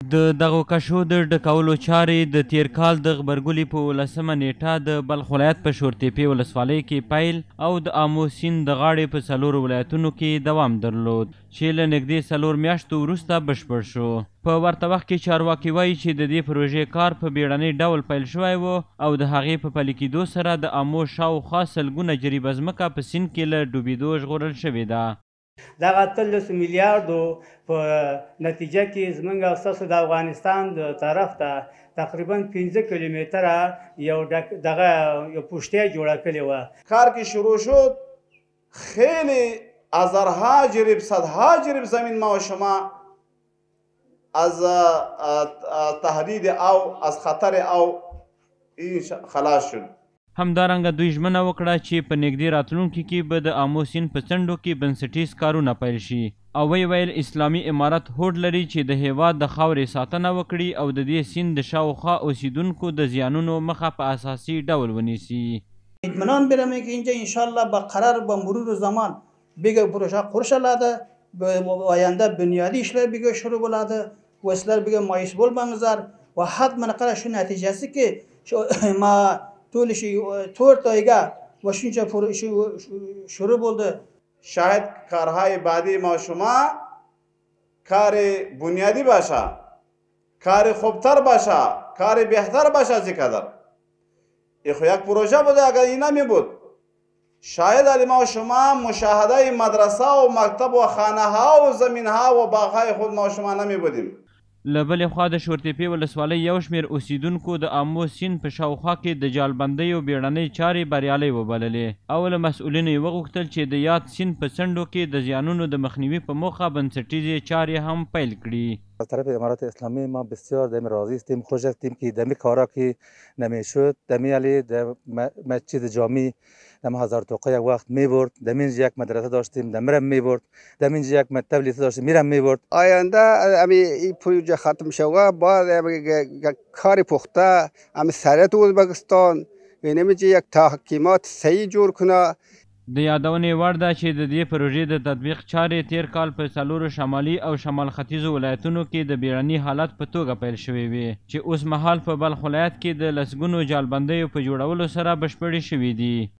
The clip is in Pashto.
د دغو کشو د ډکولو چارې د تیر کال د غبرګولي په 18مه نیټه د بلخ ولایت په شورتیپې ولسوالۍ کې پیل او د آمو سیند د غاړې په 4 ولایتونو کې دوام درلود چې له نږدې 4 میاشتو وروسته بشپړ شو. په ورته وخت کې چارواکي وایي چې د دې پروژې کار په بیړني ډول پیل شوی و او د هغې په پلي کېدو سره د آمو شاوخوا سلګونه جریبه ځمکه په سیند کې له ډوبېدو ژغورل شوې ده. دغه 13 میلیارډو په نتیجه کې زموږ او ستاسو د افغانستان د طرف ته تقریبا 15 کیلومتره یو پشته جوړه کړې وه. کار که شروع شد خیلی هزارها جریب صدها جریب زمین ما و شما از تهدید او از خطر او این خلاص شد. همدارنګه دوی ژمنه وکړه چې په نږدې راتلونکي کې به د آمو سیند په څنډو کې بنسټیز کارونه پیل شي او ویې ویل اسلامي امارت هوډ لري چې د هیواد د خاورې ساتنه وکړي او د دې سیند د شاوخوا اوسیدونکو د زیانونو مخه په اساسي ډول ونیسي. اطمینان برم که اینجا انشالله با قرار با مرور زمان بگه پروژه قرش لاده به آینده بنیادی اشلر بگه شروع بلاده و اسلر بگه مایس بول بمزار و حتما قرارش نتیجه است که ما طولشی طور تایگه و شونچه شروع بولده. شاید کارهای بعدی ما شما کار بنیادی باشه، کار خوبتر باشه، کار بهتر باشه از این قدر. یک پروژه بوده اگر این نمی بود شاید علی ما شما مشاهده مدرسه و مکتب و خانه ها و زمین ها و باغ های خود ما شما نمی بودیم. له بلې خوا د شورتیپې ولسوالۍ یو شمېر اوسیدونکو د آمو سیند په شاوخوا کې د جالبندیو بیړنۍ چارې بریالۍ وبللې او له مسؤلینو یې وغوښتل چې د یاد سیند په څنډو کې د زیانونو د مخنیوي په موخه بنسټیزې چارې هم پیل کړي. از طرف امارات اسلامی ما بسیار دمی راضی هستیم، خوش هستیم که دمی کارا که نمیشد دمی علی مسجد جامی دم هزار توقع یک وقت میبرد، دمین یک مدرسه داشتیم دمیرم میبرد، دمین یک مکتب لیسه داشتیم میرم میبرد. آینده امی این پروژه ختم شوه بعد کار پخته امی سرعت ازبکستان نمیشه یک تحکیمات صحیح جور کنه. د یادونې وړ ده چې د دې پروژې د تطبیق چارې تیر کال په 4 شمالي او شمال ختیځو ولایتونو کې د بیړني حالت په توګه پیل شوې وې چې اوس مهال په بلخ ولایت کې د لسګونو جالبندیو په جوړولو سره بشپړې شوې دي.